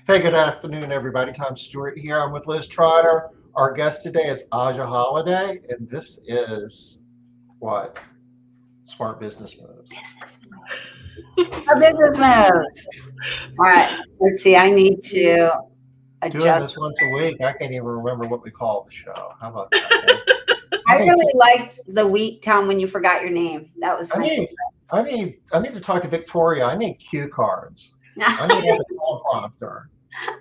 Hey, good afternoon, everybody. Tom Stewart here. I'm with Liz Trotter. Our guest today is Ajia Holiday, and this is what? Smart business moves. Business moves. Our business moves. All right. Let's see. I need to Doing adjust. this once a week, I can't even remember what we call the show. How about that? Liz? I I need, really liked the week, Tom, when you forgot your name. That was I my need, I need to talk to Victoria. I need cue cards. I need to have a teleprompter.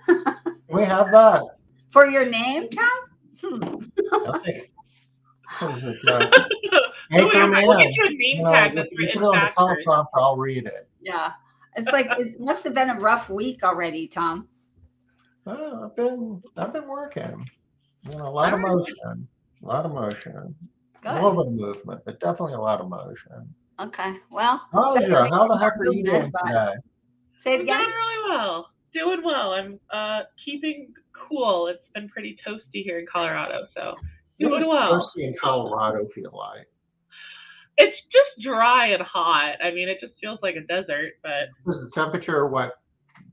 favorite. Can we have that? For your name, Tom? I'll take it. What is it? Don't worry, we'll get Anchorman. you a You name know, tag if that's you put written it on the backwards. teleprompter, I'll read it. Yeah. It's like it must have been a rough week already, Tom. I've been working. A All lot of right. motion, a lot of motion, a Good. little bit of movement, but definitely a lot of motion. Okay. Well, better Aja, make how the more heck are you movement, doing but today? say it I'm doing again. really well. Doing well. I'm keeping cool. It's been pretty toasty here in Colorado, so What doing does well. toasty in Colorado feel like? It's just dry and hot. I mean, it just feels like a desert, but Is the temperature what,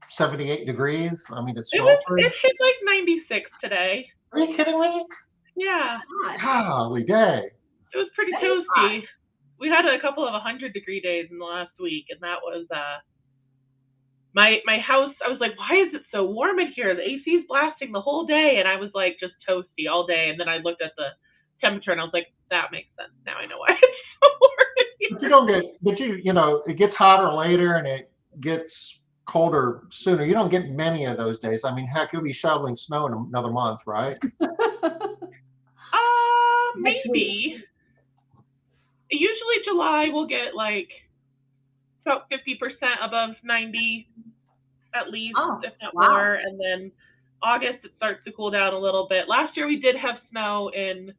78 degrees? I mean, it's it sweltering. hit like 96 today. Are you kidding me? Yeah, Hot. Golly day. it was pretty That is hot. toasty. We had a couple of 100-degree days in the last week, and that was my house. I was like, why is it so warm in here? The AC is blasting the whole day, and I was like just toasty all day. And then I looked at the temperature, and I was like, that makes sense. Now I know why it's so warm in But you here. don't get, but it gets hotter later and it gets colder sooner. You don't get many of those days. I mean, heck, you'll be shoveling snow in another month, right? Next week. Maybe. Usually July we'll get like about 50% above 90 at least, Oh, if not wow. more. And then August it starts to cool down a little bit. Last year we did have snow in.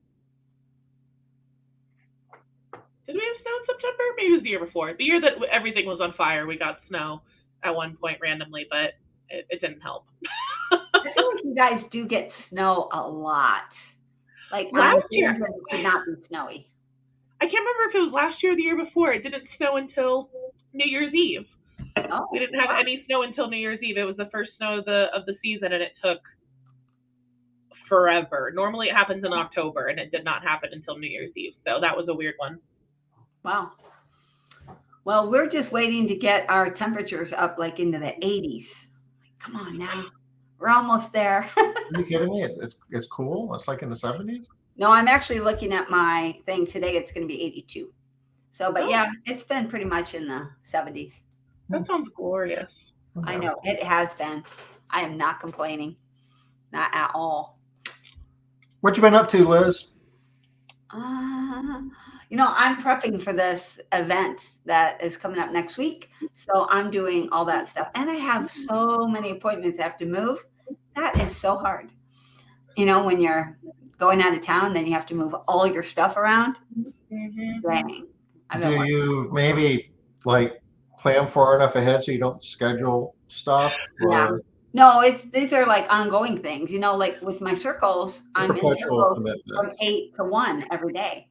Did we have snow in September? Maybe it was the year before. The year that everything was on fire, we got snow at one point randomly, but it didn't help. I feel like you guys do get snow a lot, like on Last year, days when it could not be snowy. I can't remember if it was last year or the year before. It didn't snow until New Year's Eve. We Oh, didn't have wow. any snow until New Year's Eve. It was the first snow of the season, and it took forever. Normally, it happens in October, and it did not happen until New Year's Eve. So that was a weird one. Wow. Well, we're just waiting to get our temperatures up like into the 80s. Come on now. We're almost there. Are you kidding me? It's cool. It's like in the 70s. No, I'm actually looking at my thing today. It's going to be 82. So, but Oh, yeah, it's been pretty much in the 70s. that sounds glorious. I Okay. know it has been. I am not complaining, not at all. What you been up to, Liz? Uh, I'm prepping for this event that is coming up next week. So I'm doing all that stuff. And I have so many appointments I have to move. That is so hard. When you're going out of town, then you have to move all your stuff around. Hmm. Dang. I've Do been working. you maybe like plan far enough ahead so you don't schedule stuff Yeah. or No, these are like ongoing things. Like with my circles, I'm in perpetual circles from commitments? 8 to 1 every day.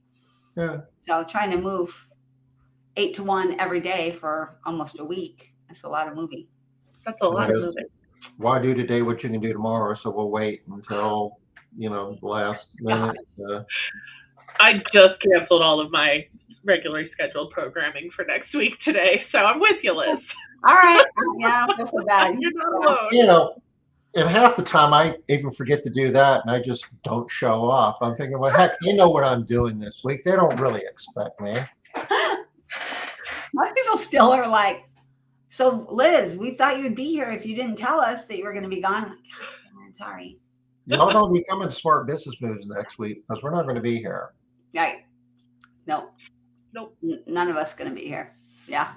Yeah. So trying to move 8 to 1 every day for almost a week. That's a lot of moving. That's a And I lot of guess moving. why do today what you can do tomorrow? So we'll wait until, the last Yeah. minute. I just canceled all of my regularly scheduled programming for next week today, so I'm with you, Liz. All right. Yeah, I don't feel so bad. You're not Yeah. alone. You know, and half the time I even forget to do that and I just don't show up. I'm thinking, well, heck, they know what I'm doing this week. They don't really expect me. My people still are like, so Liz, we thought you'd be here if you didn't tell us that you were going to be gone. I'm like, God, man, sorry. Y'all don't be coming to Smart Business Moves next week because we're not going to be here. Right. No, Nope. none of us going to be here. Yeah.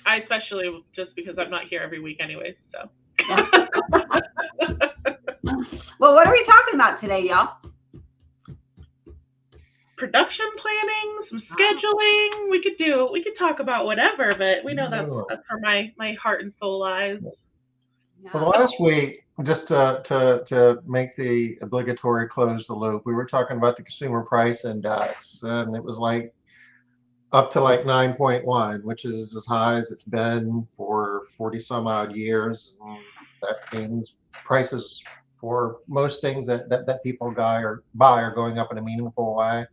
I especially just because I'm not here every week anyways, so. Yeah. Well, what are we talking about today, y'all? Production planning, some scheduling. We could talk about whatever, but we know that's where my heart and soul lies. Well, last week, just to make the obligatory close the loop, we were talking about the consumer price index, and it was like up to like 9.1, which is as high as it's been for 40 some odd years. that means prices for most things that people buy are going up in a meaningful way.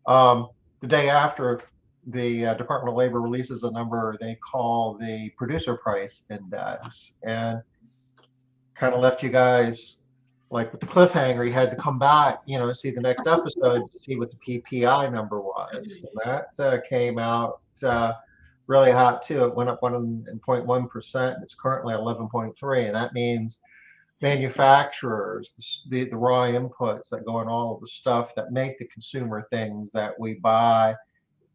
The day after, the Department of Labor releases a number they call the producer price index, and kind of left you guys like with the cliffhanger. You had to come back, to see the next episode to see what the PPI number was, and that came out really hot too. It went up 1.1%. It's currently 11.3, and that means manufacturers, the raw inputs that go in all of the stuff that make the consumer things that we buy,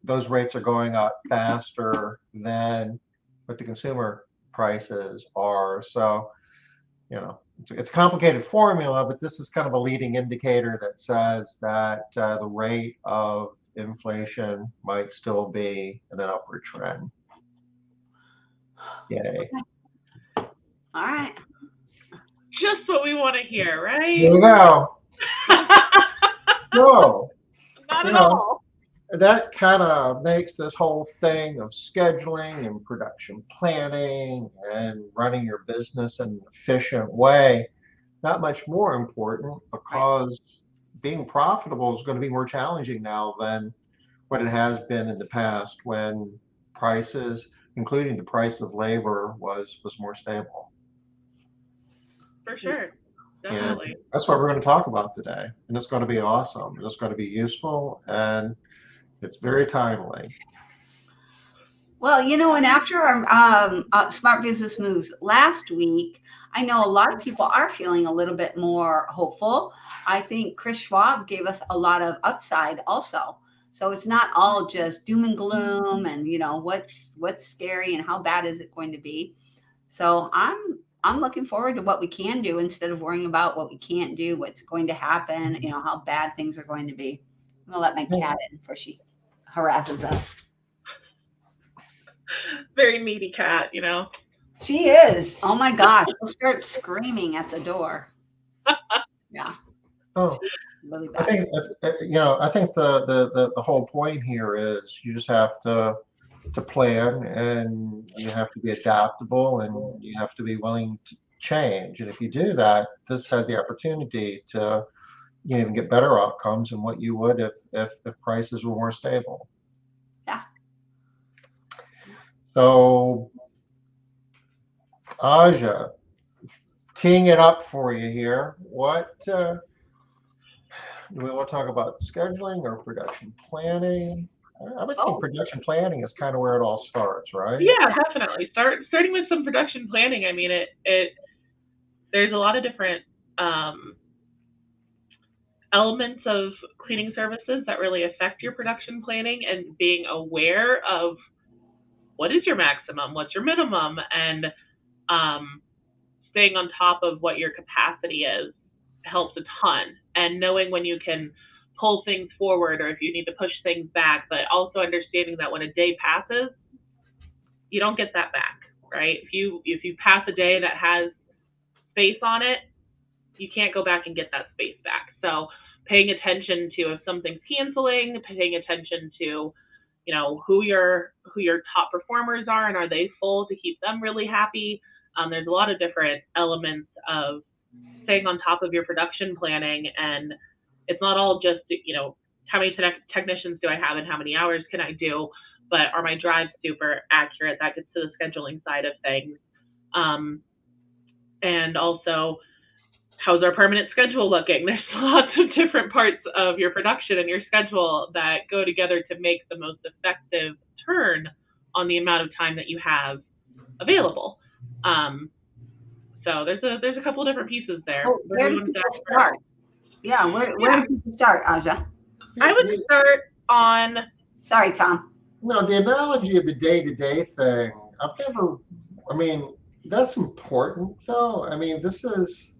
those rates are going up faster than what the consumer prices are. So, it's a complicated formula, but this is kind of a leading indicator that says that the rate of inflation might still be in an upward trend. Yay. All right. Just what we want to hear, right? Here we go. So, Not at all. that kind of makes this whole thing of scheduling and production planning and running your business in an efficient way that much more important, because being profitable is going to be more challenging now than what it has been in the past, when prices, including the price of labor, was more stable. For sure. Definitely. And that's what we're going to talk about today. And it's going to be awesome. And it's going to be useful. And it's very timely. Well, and after our Smart Business Moves last week, I know a lot of people are feeling a little bit more hopeful. I think Chris Schwab gave us a lot of upside also. So it's not all just doom and gloom and, what's scary and how bad is it going to be. So I'm looking forward to what we can do instead of worrying about what we can't do, what's going to happen, how bad things are going to be. I'm going to let my cat in before she harasses us. Very needy cat, She is. Oh my gosh. She'll start screaming at the door. Yeah. Oh, really I bad. think, I think the whole point here is you just have to plan, and you have to be if and you have to be willing to change. And if you do that, this has the opportunity to even get better outcomes than what you would if prices were more stable. Yeah. So, Ajia, teeing it up for you here. What do we want to talk about? Scheduling or production planning? I would think production planning is kind of where it all starts, right? Yeah, definitely. Starting with some production planning. I mean, there's a lot of different elements of cleaning services that really affect your production planning, and being aware of what is your maximum, what's your minimum, and staying on top of what your capacity is helps a ton. And knowing when you can pull things forward or if you need to push things back, but also understanding that when a day passes, you don't get that back, right? If you pass a day that has space on it, you can't go back and get that space back. So paying attention to if something's canceling, paying attention to who your top performers are and are they full, to keep them really happy. There's a lot of different elements of staying on top of your production planning, and it's not all just how many technicians do I have and how many hours can I do, but are my drives super accurate? That gets to the scheduling side of things. And also, how's our permanent schedule looking? There's lots of different parts of your production and your schedule that go together to make the most effective turn on the amount of time that you have available. So there's a couple of different pieces there. Where do people start? Yeah, where do people start, Ajia? I would start on... Sorry, Tom. No, the analogy of the day-to-day thing, that's important, though. I mean, this is...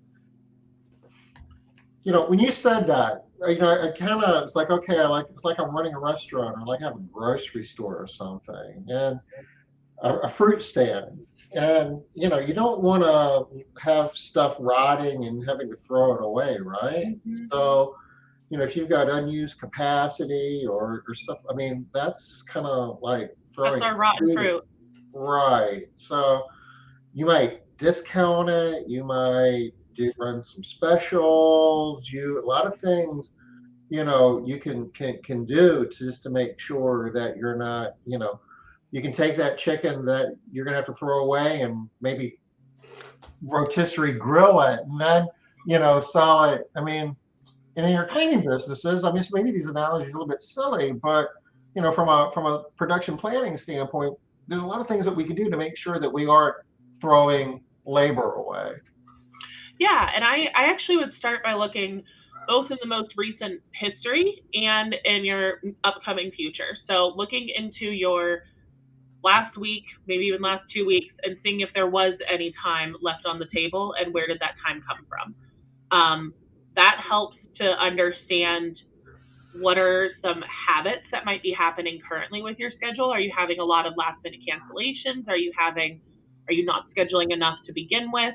when you said that, I kind of, it's like, okay, it's like I'm running a restaurant, or like I have a grocery store or something, and a fruit stand. And, you don't want to have stuff rotting and having to throw it away, right? Mm-hmm. So, if you've got unused capacity or stuff, that's kind of like throwing rotten fruit. Right. So you might discount it. You might run some specials. A lot of things, you can do just to make sure that you're not, you can take that chicken that you're gonna have to throw away and maybe rotisserie grill it, and then sell it. I mean, and in your cleaning businesses, I mean, so maybe these analogies are a little bit silly, but from a production planning standpoint, there's a lot of things that we can do to make sure that we aren't throwing labor away. Yeah, and I actually would start by looking both in the most recent history and in your upcoming future. So looking into your last week, maybe even last 2 weeks, and seeing if there was any time left on the table and where did that time come from. That helps to understand what are some habits that might be happening currently with your schedule. Are you having a lot of last minute cancellations? Are you not scheduling enough to begin with?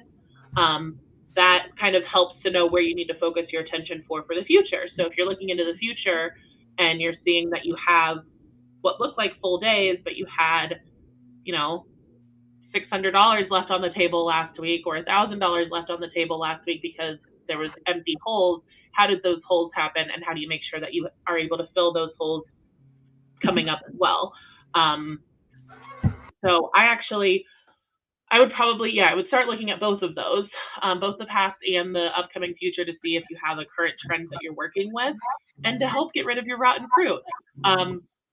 That kind of helps to know where you need to focus your attention for the future. So if you're looking into the future and you're seeing that you have what look like full days, but you had, $600 left on the table last week or $1,000 left on the table last week because there was empty holes. How did those holes happen, and how do you make sure that you are able to fill those holes coming up as well? So I would start looking at both of those, both the past and the upcoming future, to see if you have a current trend that you're working with, and to help get rid of your rotten fruit.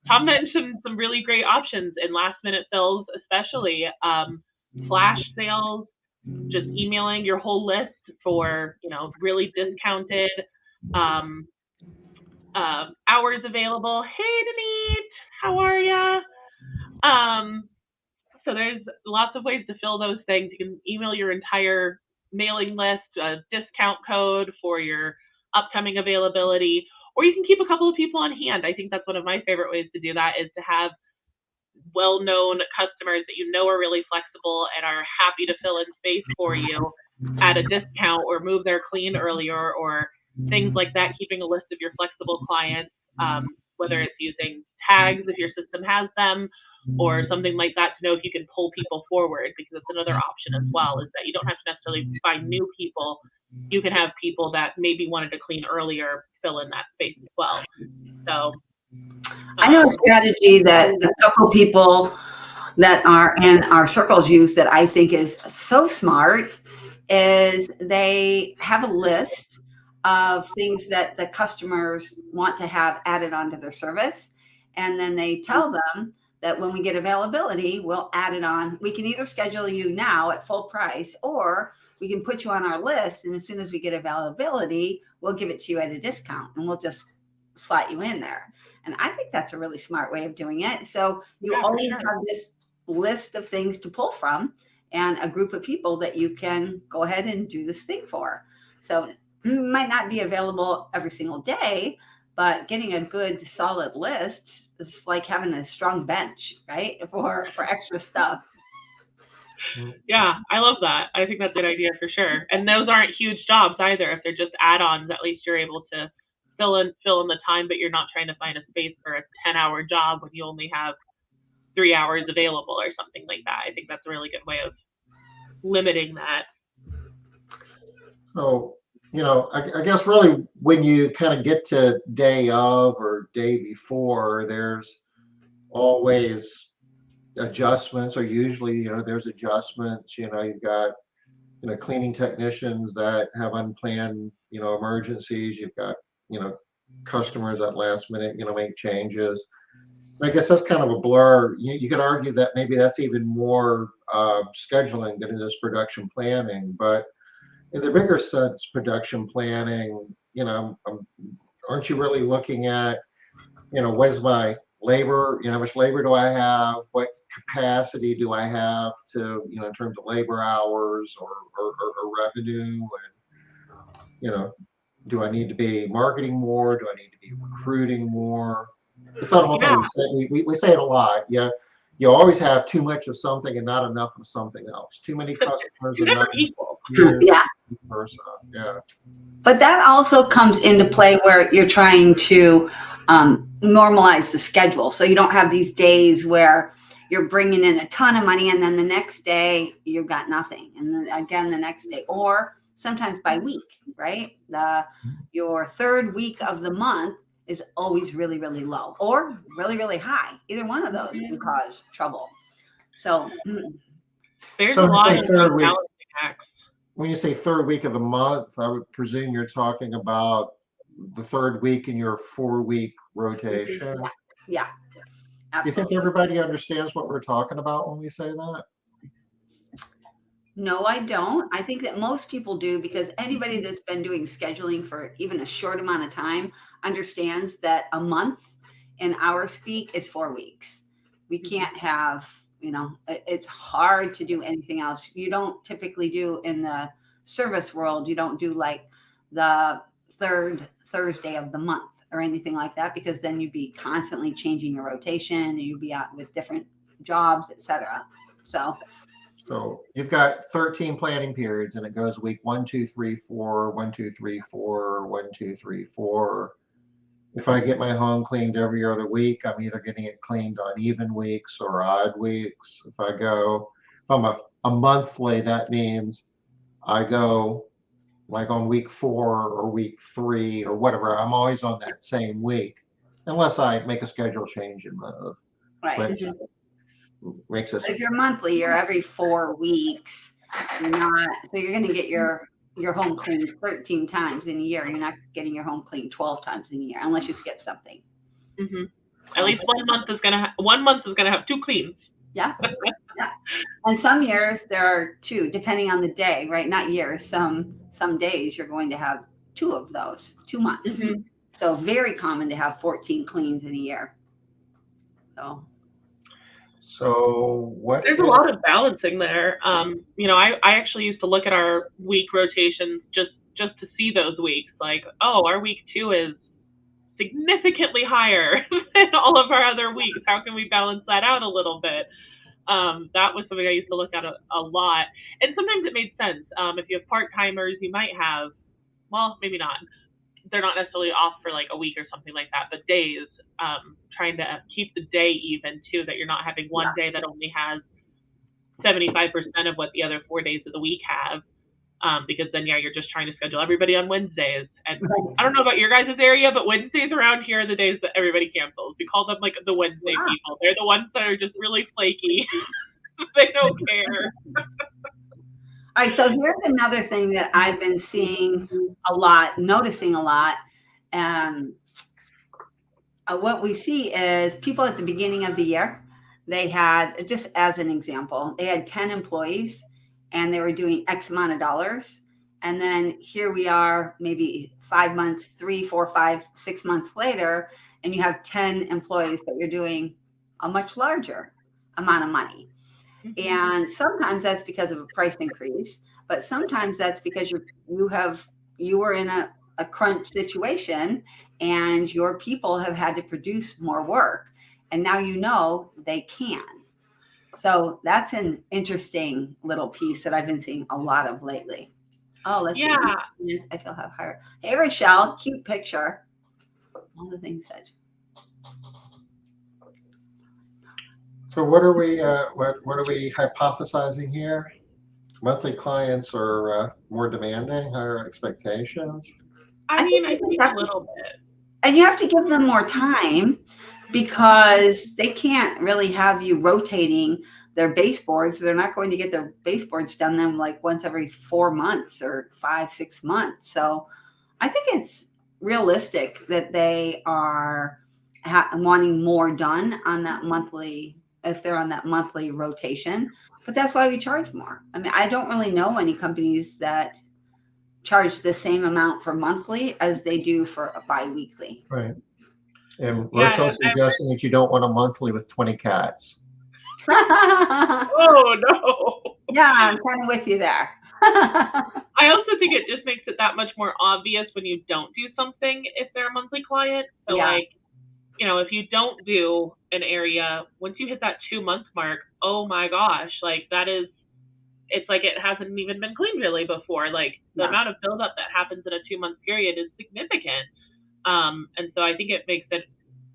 Tom mentioned some really great options in last minute fills, especially flash sales, just emailing your whole list for, really discounted hours available. Hey, Denise, how are ya? So there's lots of ways to fill those things. You can email your entire mailing list, a discount code for your upcoming availability, or you can keep a couple of people on hand. I think that's one of my favorite ways to do that, is to have well-known customers that are really flexible and are happy to fill in space for you at a discount, or move their clean earlier, or things like that. Keeping a list of your flexible clients, whether it's using tags if your system has them, or something like that, to know if you can pull people forward, because it's another option as well, is that you don't have to necessarily find new people. You can have people that maybe wanted to clean earlier fill in that space as well. So I know a strategy that a couple people that are in our circles use that I think is so smart is they have a list of things that the customers want to have added onto their service. And then they tell them that when we get availability, we'll add it on. We can either schedule you now at full price, or we can put you on our list. And as soon as we get availability, we'll give it to you at a discount, and we'll just slot you in there. And I think that's a really smart way of doing it. So you always have this list of things to pull from, and a group of people that you can go ahead and do this thing for. So it might not be available every single day, but getting a good solid list is like having a strong bench, right? For extra stuff. Yeah, I love that. I think that's a good idea for sure. And those aren't huge jobs either. If they're just add-ons, at least you're able to fill in the time, but you're not trying to find a space for a 10-hour job when you only have 3 hours available or something like that. I think that's a really good way of limiting that. So, I guess really when you kind of get to day of or day before, there's always adjustments, or usually, there's adjustments. You've got, cleaning technicians that have unplanned, emergencies. You've got, customers at last minute, make changes. I guess that's kind of a blur. You could argue that maybe that's even more scheduling than it is production planning, but in the bigger sense, production planning, aren't you really looking at, what is my labor, how much labor do I have? What capacity do I have to, in terms of labor hours or revenue? And, do I need to be marketing more? Do I need to be recruiting more? It's not one thing we say it a lot. Yeah. You always have too much of something and not enough of something else. Too many customers and not equal. Yeah. Yeah. But that also comes into play where you're trying to normalize the schedule. So you don't have these days where you're bringing in a ton of money, and then the next day you've got nothing, and then again the next day, or sometimes by week, right? Your third week of the month is always really, really low or really, really high. Either one of those can cause trouble. So There's So a when you lot say of third week, balancing acts. when you say third week of the month, I would presume you're talking about the third week in your 4-week rotation. yeah, Do you absolutely. think everybody understands what we're talking about when we say that? No, I don't. I think that most people do, because anybody that's been doing scheduling for even a short amount of time understands that a month in our speak is 4 weeks. We can't have, it's hard to do anything else. You don't typically do in the service world, you don't do like the third Thursday of the month or anything like that, because then you'd be constantly changing your rotation and you'd be out with different jobs, etc. So you've got 13 planning periods, and it goes week 1, 2, 3, 4, 1, 2, 3, 4, 1, 2, 3, 4. If I get my home cleaned every other week, I'm either getting it cleaned on even weeks or odd weeks. If I'm a monthly, that means I go like on week 4 or week 3 or whatever. I'm always on that same week, unless I make a schedule change and move, Right. which makes us. If you're monthly, you're every 4 weeks. You're not, so you're going to get your home cleaned 13 times in a year. You're not getting your home cleaned 12 times in a year, unless you skip something. Mm-hmm. At least 1 month is gonna have 2 cleans. Yeah, yeah. And some years there are 2, depending on the day, right? Not years. Some days you're going to have 2 of those, 2 months. Mm-hmm. So very common to have 14 cleans in a year. So what? There's a lot of balancing there. I actually used to look at our week rotations just to see those weeks. Like, oh, our week 2 is significantly higher than all of our other weeks. How can we balance that out a little bit? That was something I used to look at a lot. And sometimes it made sense. If you have part-timers, you might have, well, maybe not. They're not necessarily off for like a week or something like that, but days, trying to keep the day even too, that you're not having one day that only has 75% of what the other 4 days of the week have. Because then, you're just trying to schedule everybody on Wednesdays. And I don't know about your guys' area, but Wednesdays around here are the days that everybody cancels. We call them like the Wednesday people. They're the ones that are just really flaky. They don't care. All right, so here's another thing that I've been seeing a lot, noticing a lot. What we see is people at the beginning of the year, they had, just as an example, they had 10 employees and they were doing X amount of dollars. And then here we are, maybe 5 months, 3, 4, 5, 6 months later, and you have 10 employees, but you're doing a much larger amount of money. And sometimes that's because of a price increase, but sometimes that's because you were in a crunch situation and your people have had to produce more work, and now they can. So that's an interesting little piece that I've been seeing a lot of lately. Oh, let's see. I feel have higher. Hey, Rochelle, cute picture. All the things that. So what are we hypothesizing here? Monthly clients are more demanding, higher expectations. I think a little bit. And you have to give them more time, because they can't really have you rotating their baseboards. They're not going to get their baseboards done them like once every 4 months or 5, 6 months. So I think it's realistic that they are wanting more done on that monthly, if they're on that monthly rotation. But that's why we charge more. I mean, I don't really know any companies that charge the same amount for monthly as they do for a bi-weekly. Right. And Rochelle's suggesting that you don't want a monthly with 20 cats. Oh, no. Yeah, I'm kind of with you there. I also think it just makes it that much more obvious when you don't do something if they're a monthly client. So if you don't do an area, once you hit that 2-month mark, oh my gosh, it's like it hasn't even been cleaned really before. Like the amount of buildup that happens in a 2-month period is significant. And so I think it makes it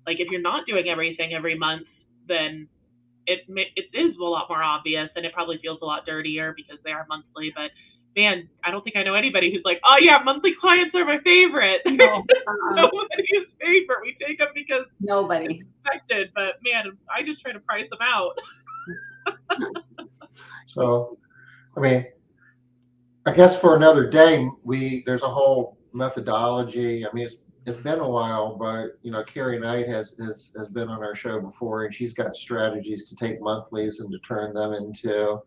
like, if you're not doing everything every month, then it is a lot more obvious, and it probably feels a lot dirtier because they are monthly. But man, I don't think I know anybody who's like, oh yeah, monthly clients are my favorite. No, Nobody's favorite. We take them because nobody. it's expected. But man, I just try to price them out. So, I mean, I guess for another day, there's a whole methodology. I mean, it's been a while, but Carrie Knight has been on our show before, and she's got strategies to take monthlies and to turn them into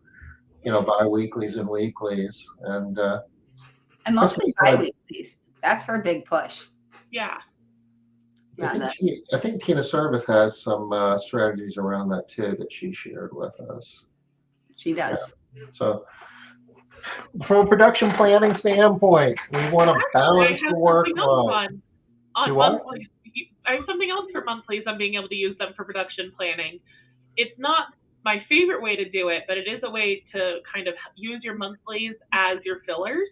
bi-weeklies and weeklies, and mostly bi-weeklies. That's her big push. Yeah. I think Tina Service has some strategies around that too that she shared with us. She does. Yeah. So, from a production planning standpoint, we want to balance the workload. On monthlies, I have something else for monthlies. I'm being able to use them for production planning. It's not my favorite way to do it, but it is a way to kind of use your monthlies as your fillers,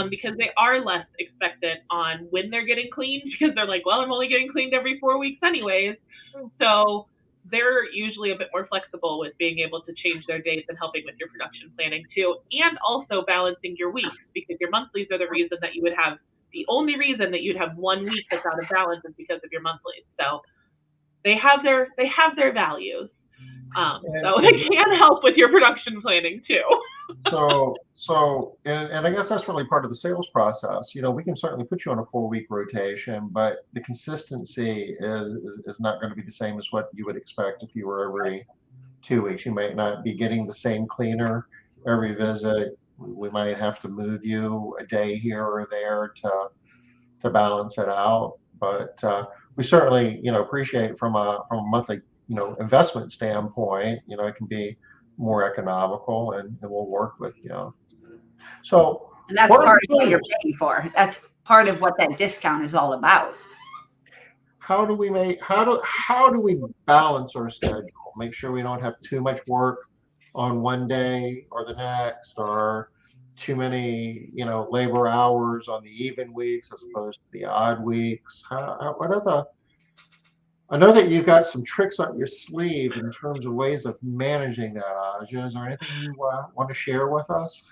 because they are less expected on when they're getting cleaned, because they're like, well, I'm only getting cleaned every 4 weeks anyways. So they're usually a bit more flexible with being able to change their dates and helping with your production planning too, and also balancing your weeks, because your monthlies are the reason that you would have the only reason that you'd have 1 week that's out of balance is because of your monthlies. So they have their values. So it can help with your production planning too. And I guess that's really part of the sales process. We can certainly put you on a 4-week rotation, but the consistency is not going to be the same as what you would expect if you were every 2 weeks. You might not be getting the same cleaner every visit. We might have to move you a day here or there to balance it out. But we certainly appreciate from a monthly investment standpoint, it can be more economical, and we'll work with you. So, and that's part of what you're paying for. That's part of what that discount is all about. How do we balance our schedule? Make sure we don't have too much work on one day or the next, or too many labor hours on the even weeks as opposed to the odd weeks. I know that you've got some tricks up your sleeve in terms of ways of managing that, Ajia. Is there anything you want to share with us?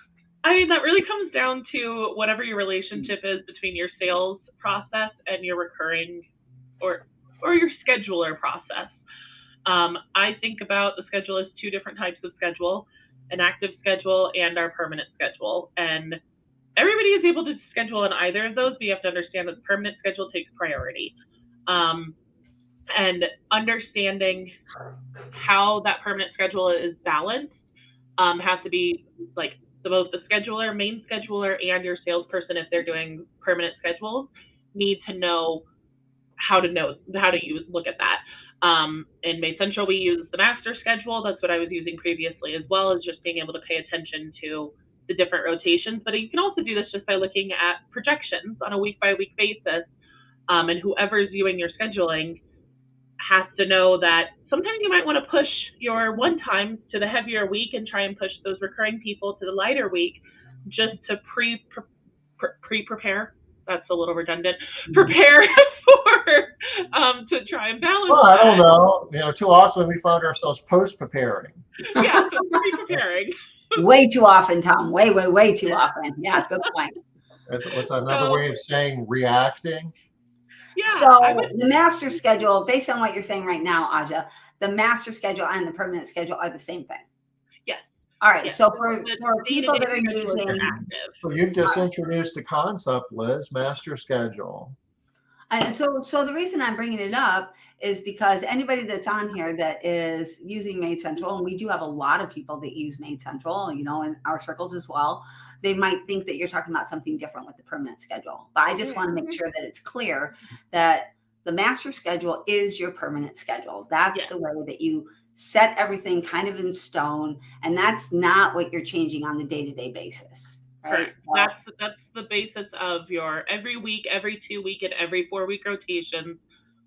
I mean, that really comes down to whatever your relationship is between your sales process and your recurring or your scheduler process. I think about the schedule as 2 different types of schedule, an active schedule and our permanent schedule. And everybody is able to schedule on either of those, but you have to understand that the permanent schedule takes priority. And understanding how that permanent schedule is balanced has to be like both the scheduler, main scheduler, and your salesperson, if they're doing permanent schedules, need to know how to look at that. In MaidCentral, we use the master schedule. That's what I was using previously, as well as just being able to pay attention to the different rotations. But you can also do this just by looking at projections on a week-by-week basis. And whoever's viewing your scheduling has to know that sometimes you might want to push your one time to the heavier week and try and push those recurring people to the lighter week, just to prepare. That's a little redundant. Prepare for to try and balance. Well, I don't know. Too often we find ourselves post-preparing. Yeah, so pre-preparing. Way too often, Tom. Way too often. Yeah, good point. What's another way of saying reacting? Yeah. So the master schedule, based on what you're saying right now, Ajia, the master schedule and the permanent schedule are the same thing. Yes. All right. Yes. So for people that are using, so you've just introduced a concept, Liz, master schedule. And so the reason I'm bringing it up is because anybody that's on here that is using MaidCentral, and we do have a lot of people that use MaidCentral, in our circles as well, they might think that you're talking about something different with the permanent schedule. But I just want to make sure that it's clear that the master schedule is your permanent schedule. That's the way that you set everything kind of in stone, and that's not what you're changing on the day-to-day basis. Right. So that's the basis of your every week, every 2 week, and every 4 week rotations,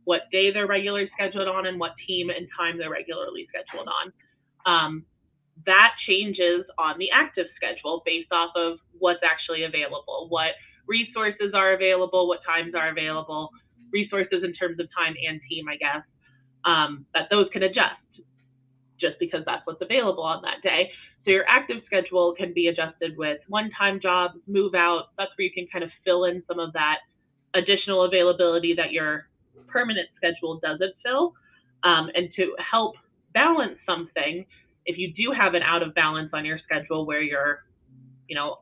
what day they're regularly scheduled on and what team and time they're regularly scheduled on. That changes on the active schedule based off of what's actually available, what resources are available, what times are available, resources in terms of time and team, I guess, that those can adjust. just because that's what's available on that day. So your active schedule can be adjusted with one-time jobs, move out. That's where you can kind of fill in some of that additional availability that your permanent schedule doesn't fill. And to help balance something, if you do have an out of balance on your schedule where your,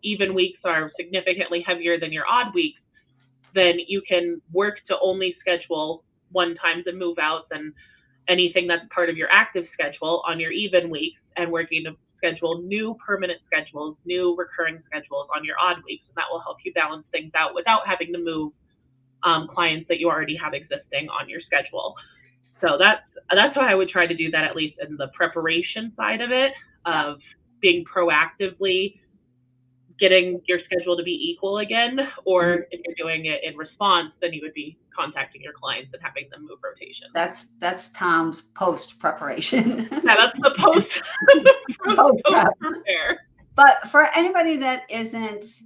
even weeks are significantly heavier than your odd weeks, then you can work to only schedule one-times and move outs and anything that's part of your active schedule on your even weeks, and working to schedule new permanent schedules, new recurring schedules on your odd weeks. And that will help you balance things out without having to move clients that you already have existing on your schedule. So that's how I would try to do that, at least in the preparation side of it, of being proactively getting your schedule to be equal again. Or if you're doing it in response, then you would be contacting your clients and having them move rotations. That's Tom's post preparation. Yeah, that's the post prepare. But for anybody that isn't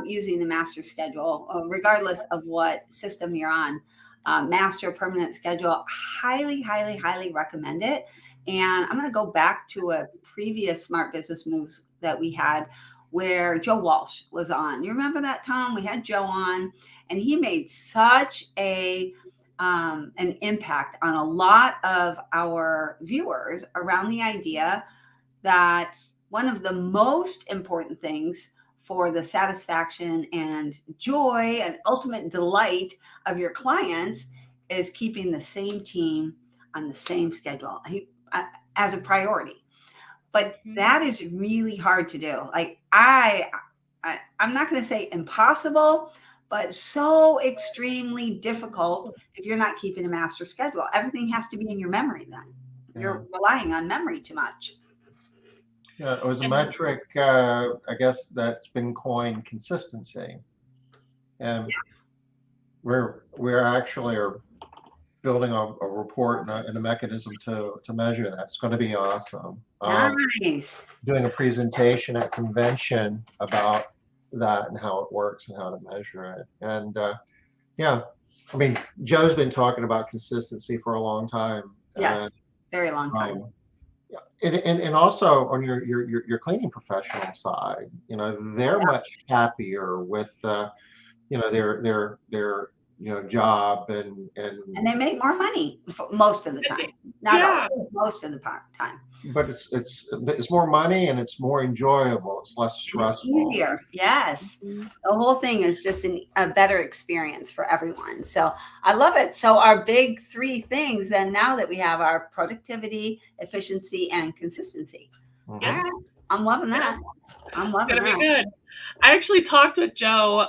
using the master schedule, regardless of what system you're on, master permanent schedule, highly, highly, highly recommend it. And I'm going to go back to a previous Smart Business Moves that we had, where Joe Walsh was on. You remember that, Tom? We had Joe on, and he made such an impact on a lot of our viewers around the idea that one of the most important things for the satisfaction and joy and ultimate delight of your clients is keeping the same team on the same schedule as a priority. But that is really hard to do. Like I'm not going to say impossible, but so extremely difficult if you're not keeping a master schedule. Everything has to be in your memory then. You're relying on memory too much. Yeah, it was a metric, I guess, that's been coined consistency. And we're actually are building a report and a mechanism to measure that. It's going to be awesome. Nice. Doing a presentation at convention about that and how it works and how to measure it. And I mean, Joe's been talking about consistency for a long time. Yes, very long time. And also on your cleaning professional side, they're much happier with their job and they make more money most of the time. Not always, most of the time. But it's more money and it's more enjoyable. It's less stressful. It's easier. Yes. The whole thing is just a better experience for everyone. So I love it. So our big 3 things then, now that we have, our productivity, efficiency, and consistency. Yeah. I'm loving that. I'm loving that. It's gonna be good. I actually talked with Joe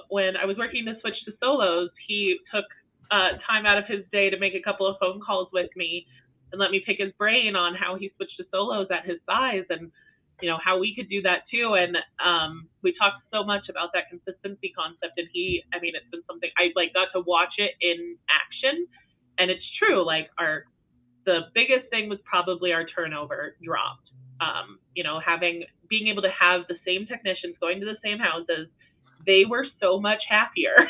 when I was working to switch to solos. He took time out of his day to make a couple of phone calls with me and let me pick his brain on how he switched to solos at his size, and how we could do that too. And we talked so much about that consistency concept, and it's been something I got to watch it in action, and it's true. The biggest thing was probably our turnover dropped. Being able to have the same technicians going to the same houses, they were so much happier.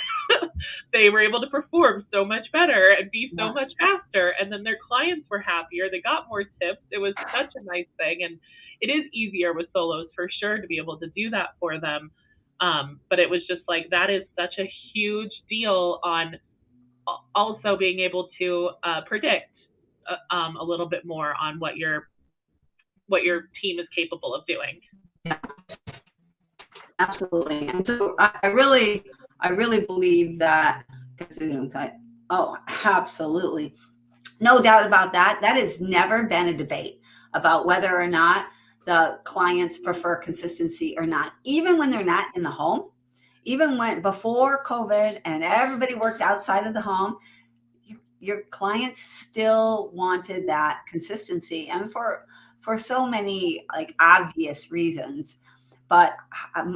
They were able to perform so much better and be so much faster. And then their clients were happier. They got more tips. It was such a nice thing. And it is easier with solos for sure to be able to do that for them. But it was just that is such a huge deal on also being able to predict a little bit more on what your team is capable of doing. Yeah, absolutely. And so I really believe that. Oh, absolutely. No doubt about that. That has never been a debate about whether or not the clients prefer consistency or not, even when they're not in the home, even when before COVID and everybody worked outside of the home, your clients still wanted that consistency, and for so many obvious reasons. But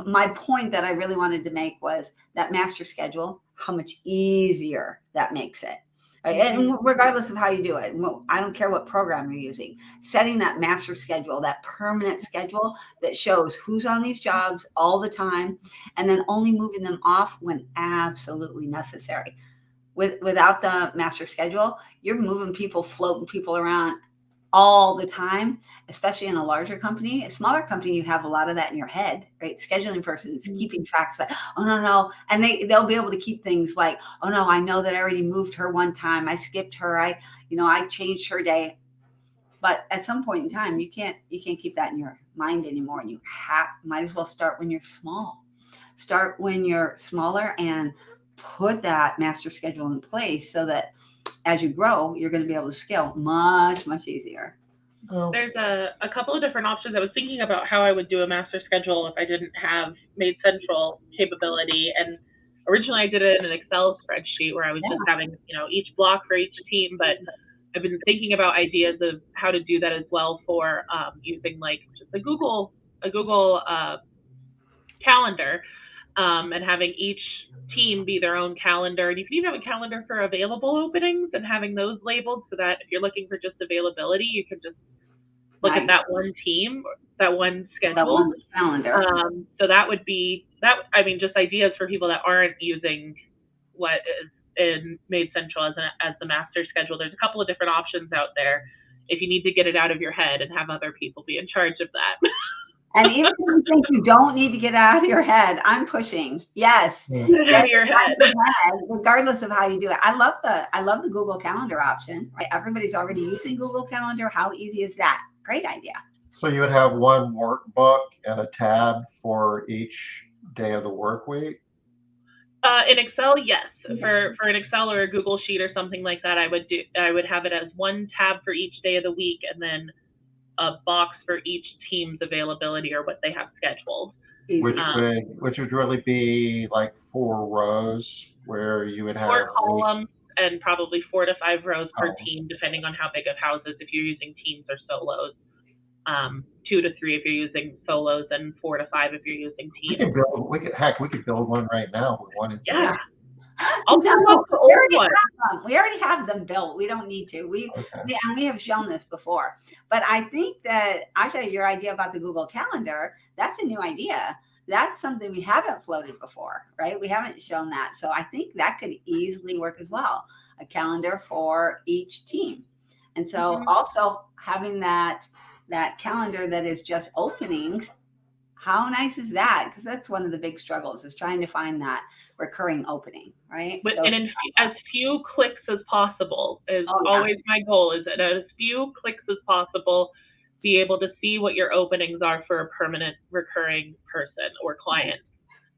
my point that I really wanted to make was that master schedule, how much easier that makes it. Right? And regardless of how you do it, I don't care what program you're using, setting that master schedule, that permanent schedule that shows who's on these jobs all the time, and then only moving them off when absolutely necessary. Without the master schedule, you're moving people, floating people around all the time, especially in a larger company. A smaller company, you have a lot of that in your head, right? Scheduling persons, keeping tracks like, oh no. And they'll be able to keep things like, oh no, I know that I already moved her one time. I skipped her. I changed her day. But at some point in time, you can't keep that in your mind anymore. And you might as well start when you're small. Start when you're smaller and put that master schedule in place so that as you grow, you're going to be able to scale much, much easier. There's a couple of different options. I was thinking about how I would do a master schedule if I didn't have MaidCentral capability. And originally I did it in an Excel spreadsheet where I was just having, each block for each team. But I've been thinking about ideas of how to do that as well for using like just a Google calendar, and having each team be their own calendar. And you can even have a calendar for available openings and having those labeled so that if you're looking for just availability, you can just look at that one team, that one schedule. That one calendar. So that would be that. I mean, just ideas for people that aren't using what is in MaidCentral as the master schedule. There's a couple of different options out there if you need to get it out of your head and have other people be in charge of that. And even if you think you don't need to get out of your head, I'm pushing. Yes. Get out of your head. Regardless of how you do it. I love the Google Calendar option. Right? Everybody's already using Google Calendar. How easy is that? Great idea. So you would have one workbook and a tab for each day of the work week? In Excel, yes. For an Excel or a Google Sheet or something like that, I would have it as one tab for each day of the week, and then a box for each team's availability or what they have scheduled. Which would really be like 4 rows where you would have 4 columns and probably 4 to 5 rows per team, depending on how big of houses, if you're using teams or solos. 2 to 3 if you're using solos, and 4 to 5 if you're using teams. We could build one right now if we wanted to. Yeah. We already have them built. We don't need to. We have shown this before. But I think that, Ajia, your idea about the Google Calendar, that's a new idea. That's something we haven't floated before, right? We haven't shown that. So I think that could easily work as well. A calendar for each team. And so also having that calendar that is just openings, how nice is that? Because that's one of the big struggles, is trying to find that recurring opening, right? And in as few clicks as possible is always my goal, is that as few clicks as possible, be able to see what your openings are for a permanent recurring person or client.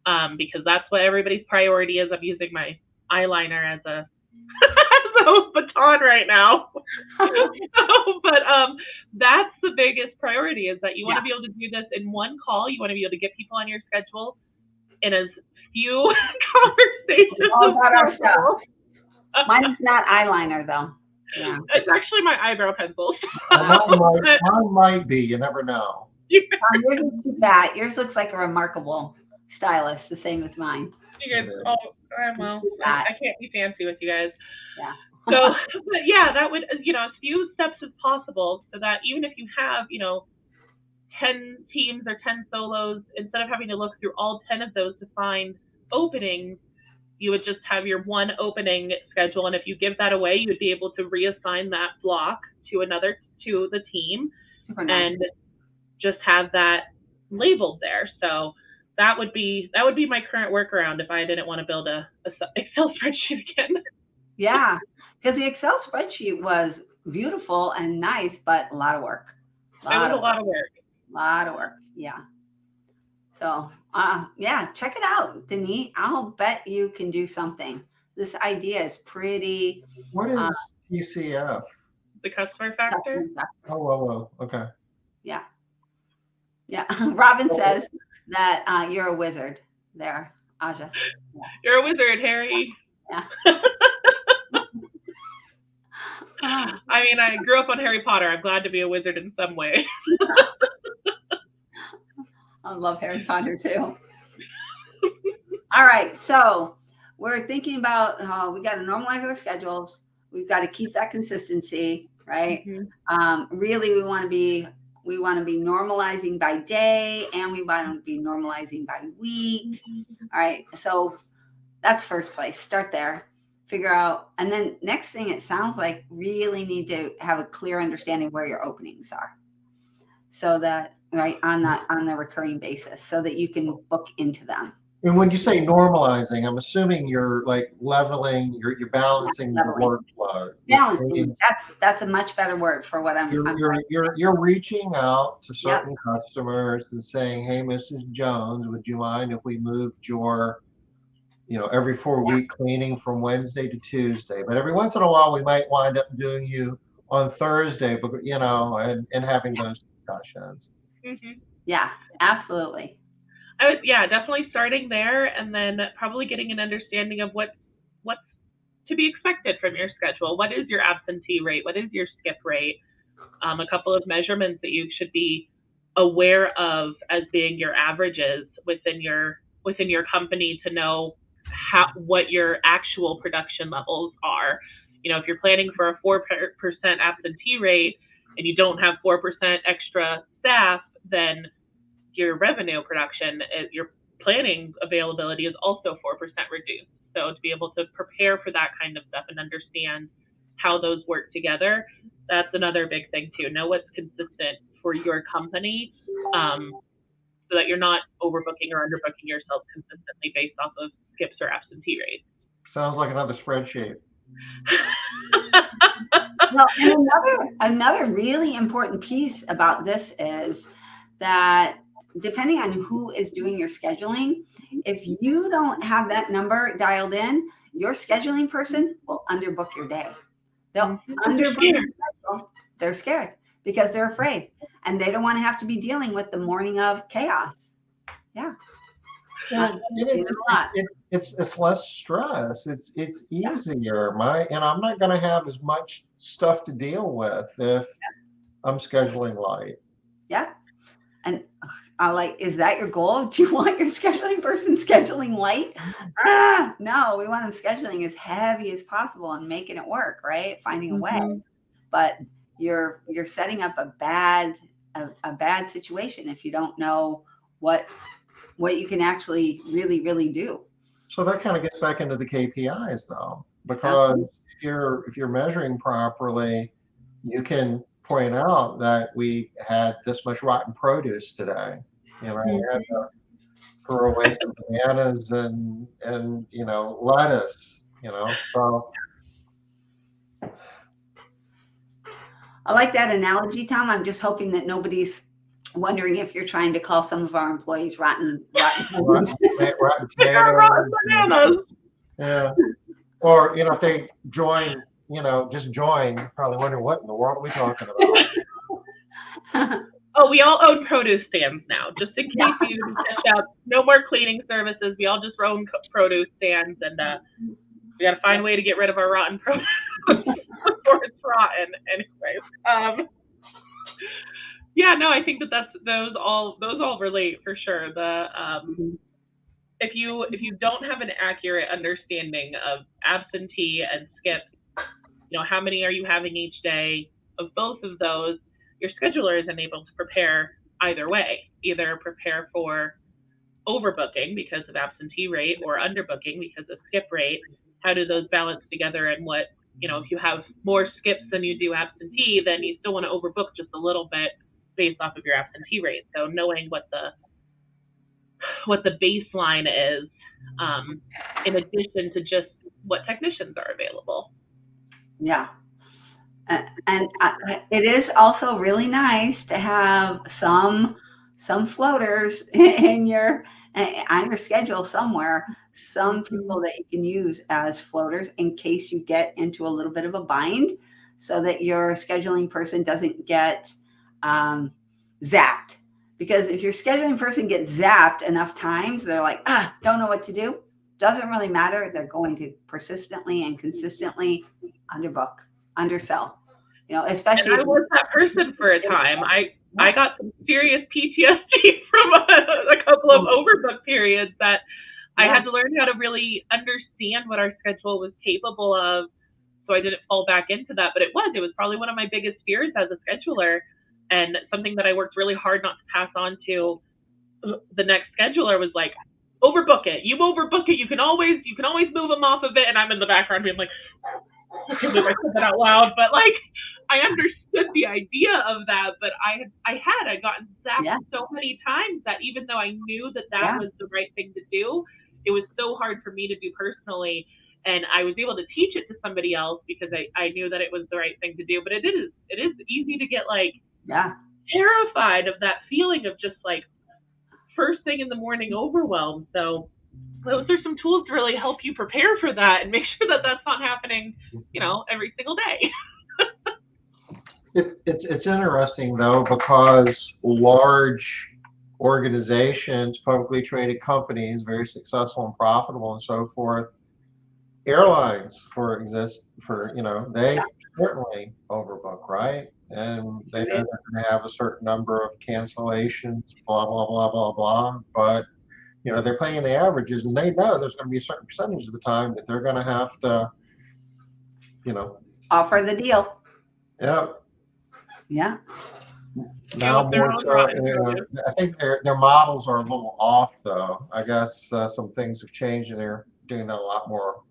Nice. Because that's what everybody's priority is. I'm using my eyeliner as a baton right now. But that's the biggest priority, is that you want to be able to do this in one call. You want to be able to get people on your schedule in as few conversations all about our stuff. Mine's not eyeliner though. Yeah. It's actually my eyebrow pencils. Mine might be. You never know. Yours is too fat. Yours looks like a remarkable stylist, the same as mine. You guys, well, I can't be fancy with you guys. Yeah. So, but yeah, that would, as few steps as possible, so that even if you have, 10 teams or 10 solos, instead of having to look through all 10 of those to find openings, you would just have your one opening schedule. And if you give that away, you would be able to reassign that block to the team. Super nice. And just have that labeled there. So that would be my current workaround if I didn't want to build a Excel spreadsheet again. Yeah, because the Excel spreadsheet was beautiful and nice, but a lot of work. It was a lot of work. A lot of work. Yeah. So, check it out, Denise. I'll bet you can do something. This idea is pretty. What is TCF? The customer factor? Oh, okay. Yeah. Yeah. Robin says that you're a wizard there, Ajia. Yeah. You're a wizard, Harry. Yeah. I mean, I grew up on Harry Potter. I'm glad to be a wizard in some way. I love Harry Potter too. All right. So we're thinking about we got to normalize our schedules. We've got to keep that consistency, right? Mm-hmm. Really, we want to be normalizing by day, and we want to be normalizing by week. All right. So that's first place. Start there. figure out, and then next thing, it sounds like really need to have a clear understanding where your openings are, so that on the recurring basis, so that you can book into them. And when you say normalizing, I'm assuming you're like leveling, you're balancing the Leveling. workflow. Balancing. That's a much better word for what I'm You're reaching out to Yep. certain customers and saying, hey, Mrs. Jones, would you mind if we moved your, every 4-week cleaning from Wednesday to Tuesday? But every once in a while, we might wind up doing you on Thursday, but and having those discussions. Mm-hmm. Yeah, absolutely. I was definitely starting there, and then probably getting an understanding of what's to be expected from your schedule. What is your absentee rate? What is your skip rate? A couple of measurements that you should be aware of as being your averages within your company to know what your actual production levels are. If you're planning for a 4% absentee rate and you don't have 4% extra staff, then your revenue production, your planning availability is also 4% reduced. So to be able to prepare for that kind of stuff and understand how those work together, that's another big thing too. Know what's consistent for your company, so that you're not overbooking or underbooking yourself consistently based off of skips or absentee rates. Sounds like another spreadsheet. Well, and another really important piece about this is that depending on who is doing your scheduling, if you don't have that number dialed in, your scheduling person will underbook your day. They'll underbook your schedule. They're scared because they're afraid, and they don't want to have to be dealing with the morning of chaos. Yeah. It's less stress. It's easier. I'm not going to have as much stuff to deal with if I'm scheduling light. Yeah. And is that your goal? Do you want your scheduling person scheduling light? No, we want them scheduling as heavy as possible and making it work, right? Finding a way. But you're setting up a bad situation if you don't know what you can actually really, really do. So that kind of gets back into the KPIs though, because if you're measuring properly, you can point out that we had this much rotten produce today. We had to throw away some bananas and lettuce. So I like that analogy, Tom. I'm just hoping that nobody's wondering if you're trying to call some of our employees rotten potatoes. Yeah. Or if they join, just join, probably wondering what in the world are we talking about. Oh, we all own produce stands now, just in case you fish out. No more cleaning services. We all just own produce stands, and we got to find a way to get rid of our rotten produce before it's rotten. Anyways, I think that those all relate for sure. If you don't have an accurate understanding of absentee and skip, how many are you having each day of both of those, your scheduler isn't able to prepare either way. Either prepare for overbooking because of absentee rate or underbooking because of skip rate. How do those balance together? And what, if you have more skips than you do absentee, then you still want to overbook just a little bit based off of your absentee rate. So knowing what the baseline is, in addition to just what technicians are available. Yeah. And it is also really nice to have some floaters on your schedule somewhere, some people that you can use as floaters in case you get into a little bit of a bind, so that your scheduling person doesn't get zapped. Because if your scheduling person gets zapped enough times, they're like, don't know what to do. Doesn't really matter. They're going to persistently and consistently underbook, undersell. Especially. And I was that person for a time. I got some serious PTSD from a couple of overbook periods that I had to learn how to really understand what our schedule was capable of, so I didn't fall back into that. But it was probably one of my biggest fears as a scheduler, and something that I worked really hard not to pass on to the next scheduler was like, overbook it. You overbook it. You can always move them off of it. And I'm in the background being like, I can't believe I said that out loud, but like I understood the idea of that, but I had gotten zapped so many times that even though I knew that was the right thing to do, it was so hard for me to do personally. And I was able to teach it to somebody else because I knew that it was the right thing to do. But it is easy to get like terrified of that feeling of just like first thing in the morning overwhelmed. So those are some tools to really help you prepare for that and make sure that that's not happening, every single day. It's interesting though, because large organizations, publicly traded companies, very successful and profitable and so forth, airlines they certainly overbook, right? And they know they're going to have a certain number of cancellations, blah blah blah blah blah. But they're playing the averages, and they know there's going to be a certain percentage of the time that they're going to have to, offer the deal. Yeah. Now more so, I think their models are a little off, though. I guess some things have changed, and they're doing that a lot more.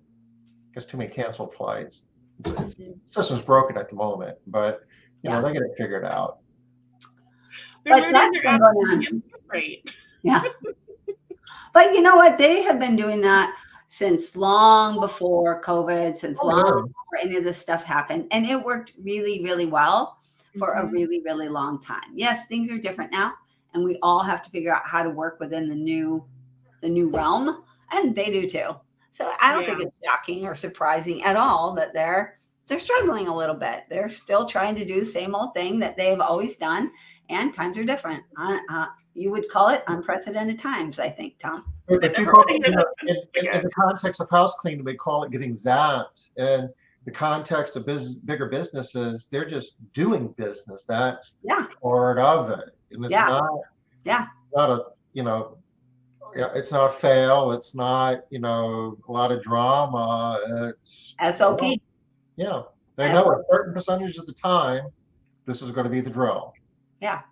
I guess too many canceled flights. The system's broken at the moment, but they get it figured out. But that's been going on. Right. Yeah. But you know what? They have been doing that since long before COVID, since long before any of this stuff happened. And it worked really, really well for a really, really long time. Yes, things are different now. And we all have to figure out how to work within the new realm. And they do too. So I don't think it's shocking or surprising at all that they're struggling a little bit. They're still trying to do the same old thing that they've always done. And times are different. You would call it unprecedented times, I think, Tom. But you call it, in the context of house cleaning, we call it getting zapped. And the context of bigger businesses, they're just doing business. That's part of it. And it's not a, it's not a fail. It's not, a lot of drama. It's SOP. They know a certain percentage of the time, this is going to be the drill. Yeah.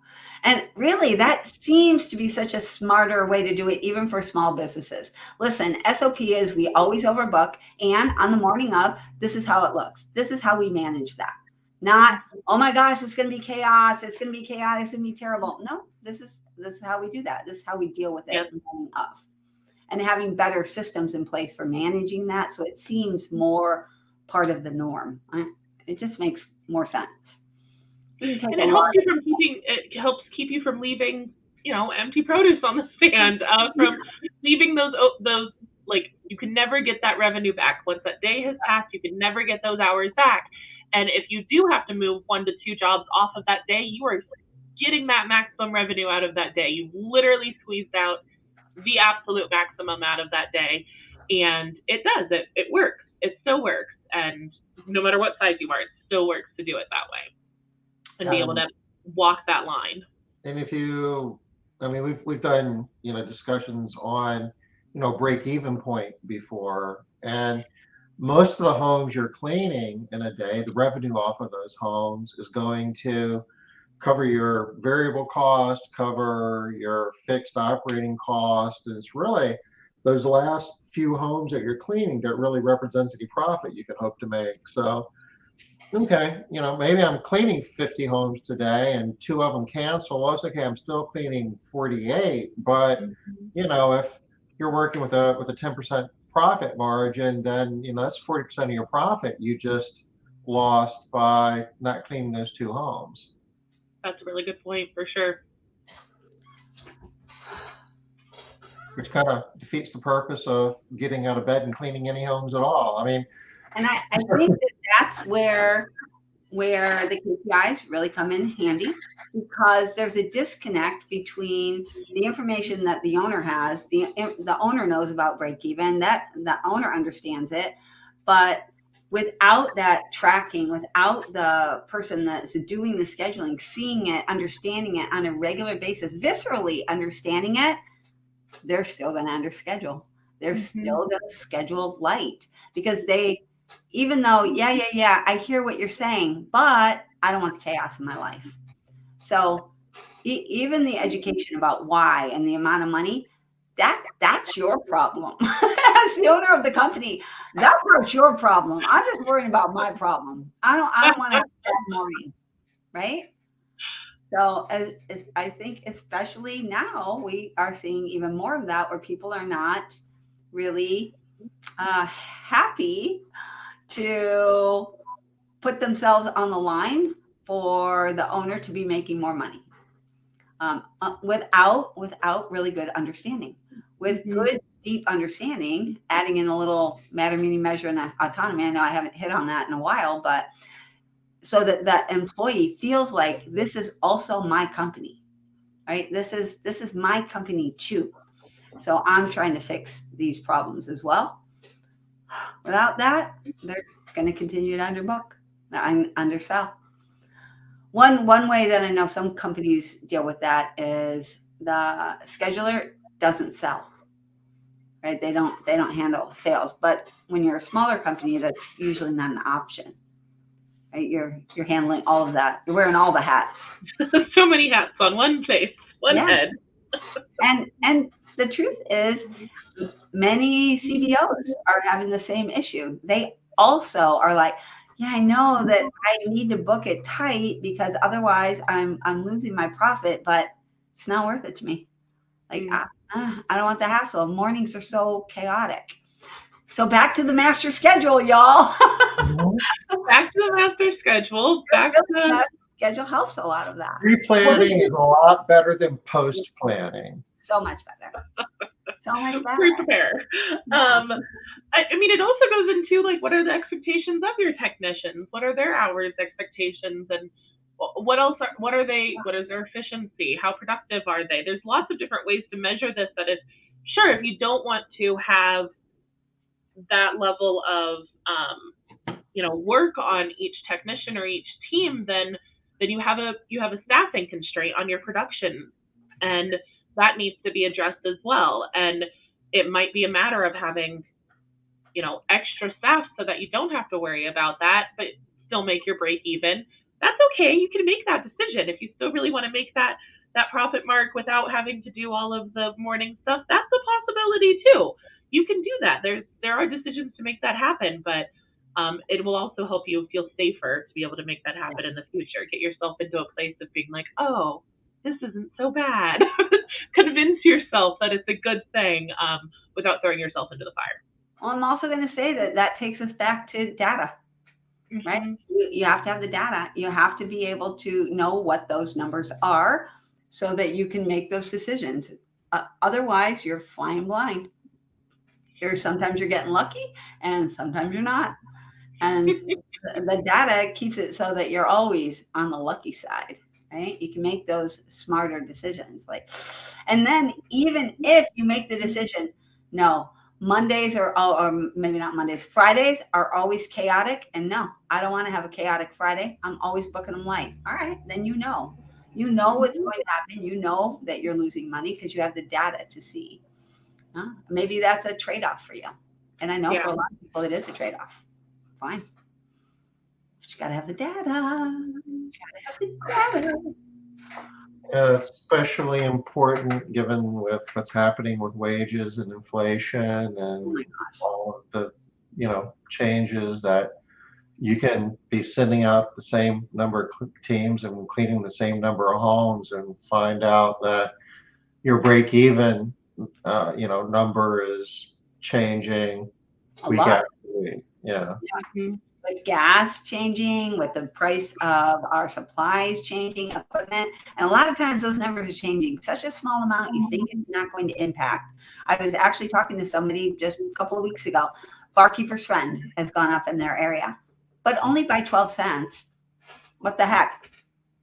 And really, that seems to be such a smarter way to do it, even for small businesses. Listen, SOP is we always overbook. And on the morning of, this is how it looks. This is how we manage that. Not, oh my gosh, it's going to be chaos. It's going to be chaotic. It's going to be terrible. No, this is how we do that. This is how we deal with it on the morning of. And having better systems in place for managing that. So it seems more part of the norm. It just makes more sense. And it helps keep you from leaving, empty produce on the stand, from leaving those, like, you can never get that revenue back. Once that day has passed, you can never get those hours back. And if you do have to move 1 to 2 jobs off of that day, you are getting that maximum revenue out of that day. You literally squeezed out the absolute maximum out of that day. And it does, it works. It still works. And no matter what size you are, it still works to do it that way. And be able to walk that line. And if we've done, discussions on, break-even point before, and most of the homes you're cleaning in a day, the revenue off of those homes is going to cover your variable cost, cover your fixed operating cost. And it's really those last few homes that you're cleaning that really represents any profit you can hope to make. So, okay, maybe I'm cleaning 50 homes today and 2 of them cancel. Well, it's okay, I'm still cleaning 48. But, if you're working with a 10% profit margin, then, that's 40% of your profit you just lost by not cleaning those 2 homes. That's a really good point, for sure. Which kind of defeats the purpose of getting out of bed and cleaning any homes at all. And I think that's where the KPIs really come in handy, because there's a disconnect between the information that the owner has. The owner knows about break even, that the owner understands it, but without that tracking, without the person that's doing the scheduling, seeing it, understanding it on a regular basis, viscerally understanding it, they're still going to underschedule. They're still going to schedule light, because even though, I hear what you're saying, but I don't want the chaos in my life. So even the education about why and the amount of money, that's your problem. As the owner of the company, that part's your problem. I'm just worrying about my problem. I don't want to have a bad morning, right? So as I think especially now we are seeing even more of that where people are not really happy to put themselves on the line for the owner to be making more money without really good understanding. With good deep understanding, adding in a little matter, meaning, measure, and autonomy. I know I haven't hit on that in a while, but so that that employee feels like this is also my company, right? This is my company too. So I'm trying to fix these problems as well. Without that, they're going to continue to undersell. One way that I know some companies deal with that is the scheduler doesn't sell, right? They don't handle sales. But when you're a smaller company, that's usually not an option, right? You're handling all of that. You're wearing all the hats. So many hats on one face, one head. And the truth is, many CBOs are having the same issue. They also are like, yeah, I know that I need to book it tight because otherwise I'm losing my profit, but it's not worth it to me. Like, I don't want the hassle. Mornings are so chaotic. So back to the master schedule, y'all. Back to the master schedule. Back to the master schedule helps a lot of that. Pre-planning is a lot better than post-planning. So much better. So much better. Pre-prepare. I mean, it also goes into like, what are the expectations of your technicians? What are their hours expectations? And what else? What are they? What is their efficiency? How productive are they? There's lots of different ways to measure this. That is, sure, if you don't want to have that level of work on each technician or each team, then you have a staffing constraint on your production, and that needs to be addressed as well. And it might be a matter of having, extra staff so that you don't have to worry about that, but still make your break even. That's okay. You can make that decision. If you still really want to make that profit mark without having to do all of the morning stuff, that's a possibility too. You can do that. There are decisions to make that happen, but it will also help you feel safer to be able to make that happen in the future. Get yourself into a place of being like, oh, this isn't so bad. Convince yourself that it's a good thing without throwing yourself into the fire. Well, I'm also going to say that takes us back to data, right? You have to have the data. You have to be able to know what those numbers are so that you can make those decisions. Otherwise, you're flying blind. Sometimes you're getting lucky and sometimes you're not. And the data keeps it so that you're always on the lucky side. Right? You can make those smarter decisions. And then even if you make the decision, no, Mondays or maybe not Mondays, Fridays are always chaotic. And no, I don't want to have a chaotic Friday. I'm always booking them light. All right, then you know what's going to happen. You know that you're losing money because you have the data to see. Maybe that's a trade-off for you. And I know for a lot of people, it is a trade-off. Fine. But you got to have the data. Especially important given with what's happening with wages and inflation and all of the changes, that you can be sending out the same number of teams and cleaning the same number of homes and find out that your break even number is changing week after week. With gas changing, with the price of our supplies changing, equipment. And a lot of times those numbers are changing such a small amount, you think it's not going to impact. I was actually talking to somebody just a couple of weeks ago. Barkeeper's Friend has gone up in their area, but only by 12 cents. What the heck?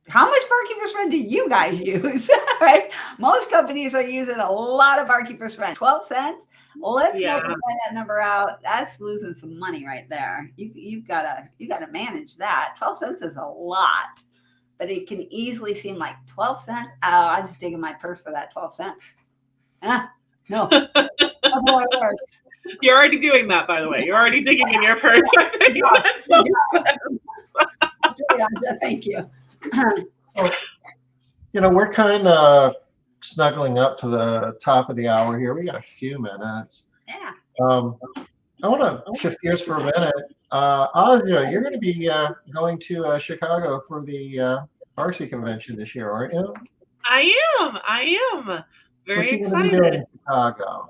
How much Barkeeper's Friend do you guys use? Right? Most companies are using a lot of Barkeeper's Friend. 12 cents? Well, let's multiply that number out. That's losing some money right there. You've gotta manage that. 12 cents is a lot, but it can easily seem like 12 cents. Oh, I just dig in my purse for that 12 cents. No, that's how it works. You're already doing that, by the way. You're already digging in your purse. Thank you. We're kind of snuggling up to the top of the hour here. We got a few minutes. Yeah. I want to shift gears for a minute. Ajia, you're going to be going to Chicago for the RC convention this year, aren't you? I am. Very What you excited. going to be doing in Chicago?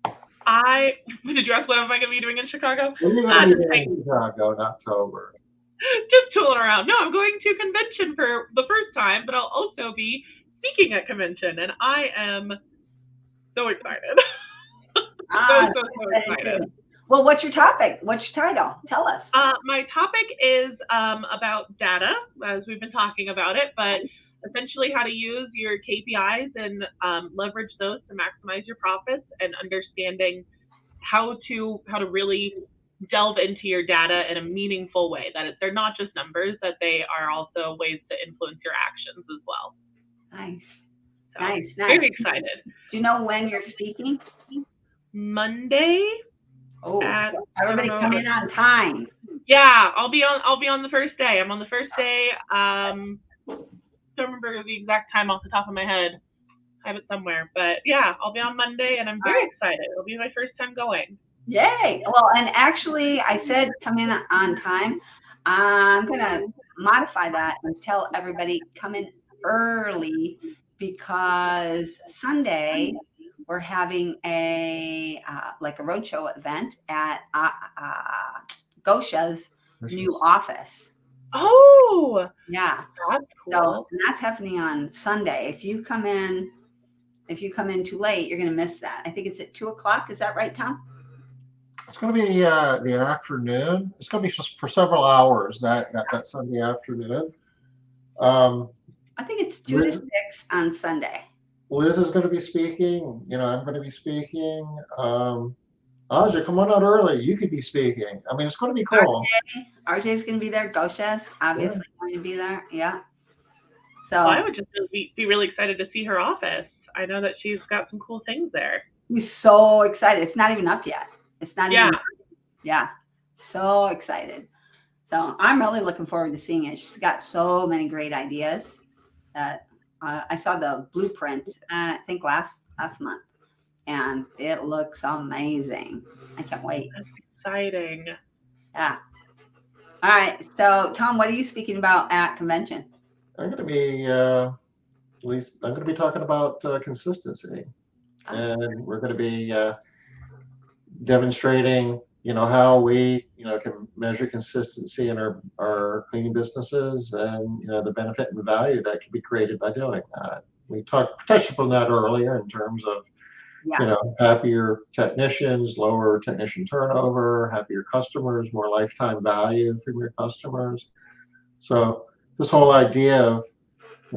Did you ask what am I going to be doing in Chicago? What are you going to be doing in Chicago in October? Just tooling around. No, I'm going to convention for the first time, but I'll also be speaking at convention, and I am so excited. so excited. Well, what's your topic? What's your title? Tell us. My topic is about data, as we've been talking about it, but essentially how to use your KPIs and leverage those to maximize your profits, and understanding how to really delve into your data in a meaningful way, that they're not just numbers, that they are also ways to influence your actions as well. Nice. So, Nice. Very excited. Do you know when you're speaking? Monday. Oh, everybody come in on time. Yeah, I'll be on the first day. I'm on the first day. Don't remember the exact time off the top of my head. I have it somewhere, but yeah, I'll be on Monday, and I'm very excited. It'll be my first time going. Yay! Well, and actually, I said come in on time. I'm gonna modify that and tell everybody come in early, because Sunday we're having a like a roadshow event at Gosha's new office. Oh, yeah, that's cool. So and that's happening on Sunday. If you come in too late, you're going to miss that. I think it's at 2:00. Is that right, Tom? It's going to be the afternoon. It's going to be just for several hours that Sunday afternoon. I think it's 2 to 6 on Sunday. Liz is going to be speaking. I'm going to be speaking. Ajia, come on out early. You could be speaking. I mean, it's going to be cool. RJ is going to be there. Gosha's obviously going to be there. Yeah. So I would just be really excited to see her office. I know that she's got some cool things there. He's so excited. It's not even up yet. It's not even up. Yeah. So excited. So I'm really looking forward to seeing it. She's got so many great ideas that I saw the blueprint, I think last month, and it looks amazing. I can't wait. That's exciting. Yeah. All right. So Tom, what are you speaking about at convention? I'm going to be, I'm going to be talking about consistency, and we're going to be demonstrating, how we, can measure consistency in our cleaning businesses, and the benefit and value that can be created by doing that. We touched upon that earlier in terms of, happier technicians, lower technician turnover, happier customers, more lifetime value from your customers. So this whole idea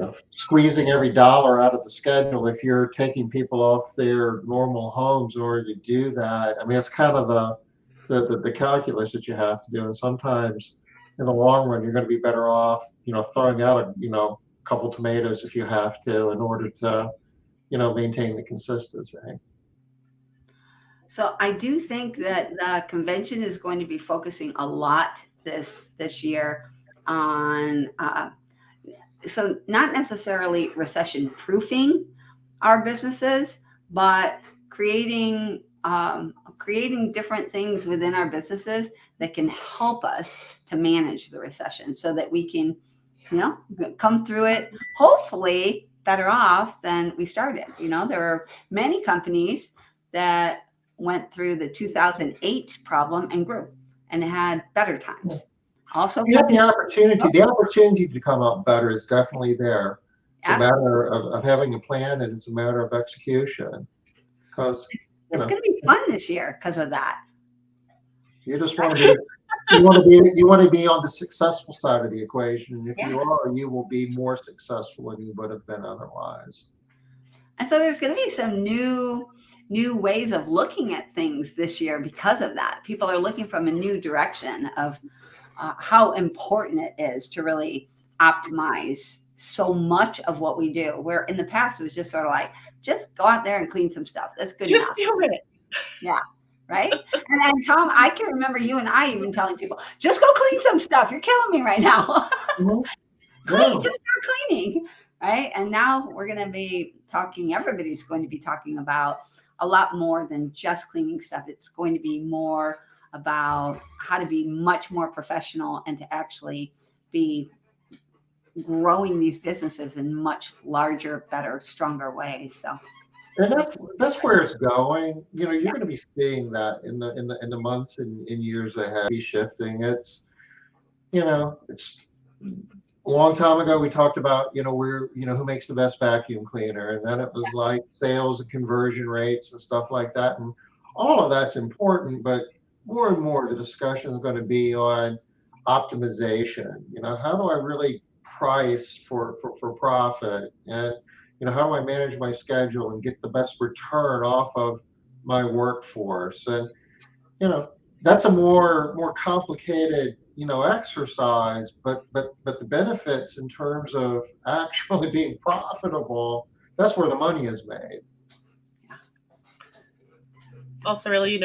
of squeezing every dollar out of the schedule, if you're taking people off their normal homes in order to do that, I mean, it's kind of the calculus that you have to do. And sometimes in the long run, you're going to be better off, throwing out a couple tomatoes if you have to, in order to, maintain the consistency. So I do think that the convention is going to be focusing a lot this year on so not necessarily recession proofing our businesses, but creating different things within our businesses that can help us to manage the recession, so that we can, come through it hopefully better off than we started. There are many companies that went through the 2008 problem and grew and had better times. Also, the opportunity to come out better is definitely there. It's a matter of having a plan, and it's a matter of execution. Because it's going to be fun this year because of that. You just want to be you want to be on the successful side of the equation. And if you are, you will be more successful than you would have been otherwise. And so there's going to be some new ways of looking at things this year because of that. People are looking from a new direction of how important it is to really optimize so much of what we do. Where in the past it was just sort of like, just go out there and clean some stuff. That's good enough. Do it. Yeah. Right. And Tom, I can remember you and I even telling people, just go clean some stuff. You're killing me right now. Mm-hmm. Just start cleaning. right? And now we're going to be talking, everybody's going to be talking about a lot more than just cleaning stuff. It's going to be more about how to be much more professional and to actually be growing these businesses in much larger, better, stronger ways. So, And that's where it's going. You know, you're going to be seeing that in the months and in years ahead. Be shifting. It's a long time ago we talked about, who makes the best vacuum cleaner, and then it was like sales and conversion rates and stuff like that, and all of that's important, but more and more the discussion is going to be on optimization. How do I really price for profit, and how do I manage my schedule and get the best return off of my workforce? And you know that's a more complicated exercise, but the benefits in terms of actually being profitable, that's where the money is made. Also, really,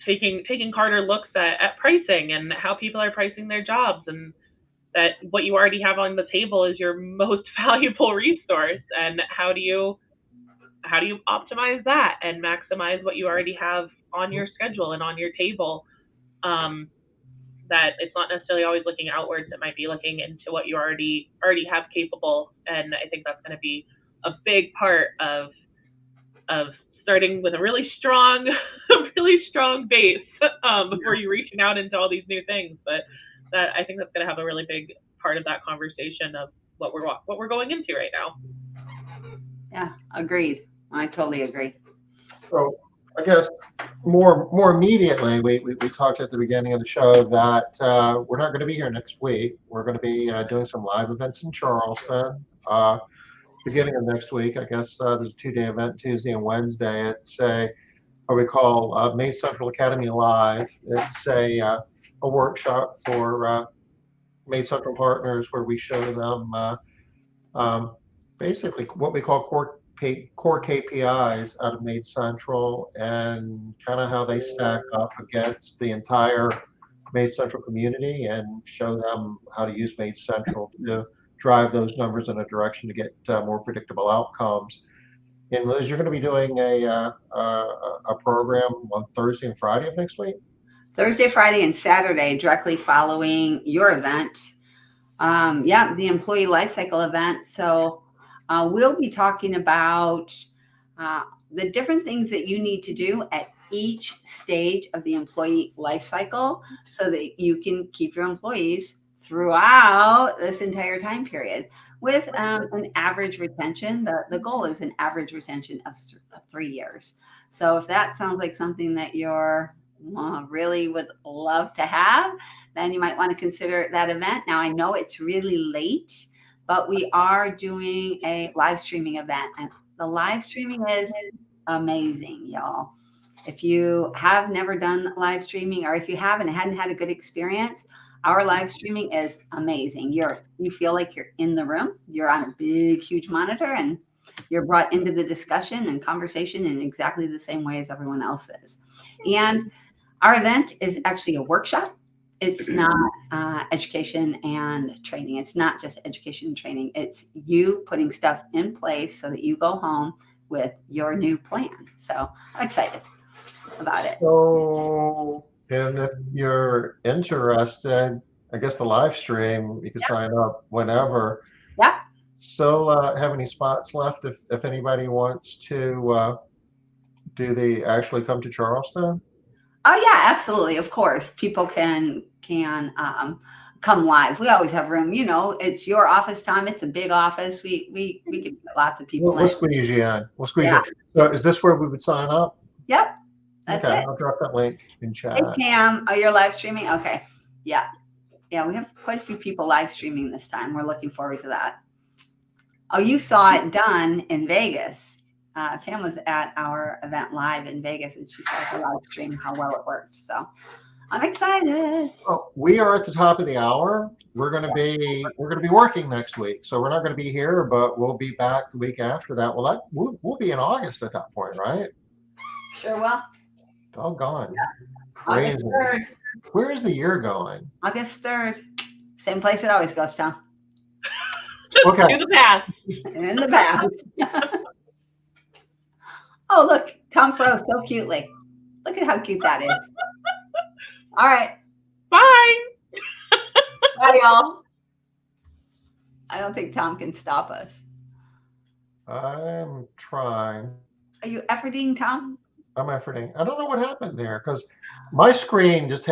taking harder looks at pricing and how people are pricing their jobs, and that what you already have on the table is your most valuable resource, and how do you optimize that and maximize what you already have on your schedule and on your table. That it's not necessarily always looking outwards, it might be looking into what you already have capable. And I think that's going to be a big part of starting with a really strong base before you reaching out into all these new things. But that, I think that's going to have a really big part of that conversation of what we're going into right now. Yeah, agreed. I totally agree. So I guess more immediately, we talked at the beginning of the show that we're not going to be here next week. We're going to be doing some live events in Charleston. Beginning of next week, I guess there's a 2-day event, Tuesday and Wednesday. It's what we call MaidCentral Academy Live. It's a workshop for MaidCentral partners where we show them basically what we call core KPIs out of MaidCentral, and kind of how they stack up against the entire MaidCentral community, and show them how to use MaidCentral to drive those numbers in a direction to get more predictable outcomes. And Liz, you're going to be doing a program on Thursday and Friday of next week? Thursday, Friday, and Saturday, directly following your event. The employee lifecycle event. So we'll be talking about the different things that you need to do at each stage of the employee lifecycle so that you can keep your employees throughout this entire time period with an average retention. The goal is an average retention of 3 years. So if that sounds like something that you're really would love to have, then you might want to consider that event. Now, I know it's really late, but we are doing a live streaming event, and the live streaming is amazing, y'all. If you have never done live streaming, or if you haven't and hadn't had a good experience, our live streaming is amazing. You feel like you're in the room, you're on a big, huge monitor, and you're brought into the discussion and conversation in exactly the same way as everyone else is. And our event is actually a workshop. It's not education and training. It's not just education and training. It's you putting stuff in place so that you go home with your new plan. So I'm excited about it. So, and if you're interested, I guess the live stream, you can sign up whenever. Yeah. Still have any spots left if anybody wants to actually come to Charleston? Oh yeah, absolutely. Of course, people can come live. We always have room. It's your office time. It's a big office. We can put lots of people We'll squeeze you in. We'll squeeze you. So is this where we would sign up? Yep. That's okay, it. I'll drop that link in chat. Hey Pam, you're live streaming? Okay. Yeah. Yeah, we have quite a few people live streaming this time. We're looking forward to that. Oh, you saw it done in Vegas. Pam was at our event live in Vegas, and she saw the live stream, how well it worked. So I'm excited. Oh, we are at the top of the hour. We're going to be working next week, so we're not going to be here, but we'll be back the week after that. Well, we'll be in August at that point, right? Sure will. Doggone. Yeah. Crazy. August 3rd. Where is the year going? August 3rd. Same place it always goes, Tom. Okay. Do the pass. In the bath. Oh, look, Tom froze so cutely. Look at how cute that is. All right. Bye. Bye, y'all. I don't think Tom can stop us. I'm trying. Are you efforting, Tom? I'm efforting. I don't know what happened there because my screen just had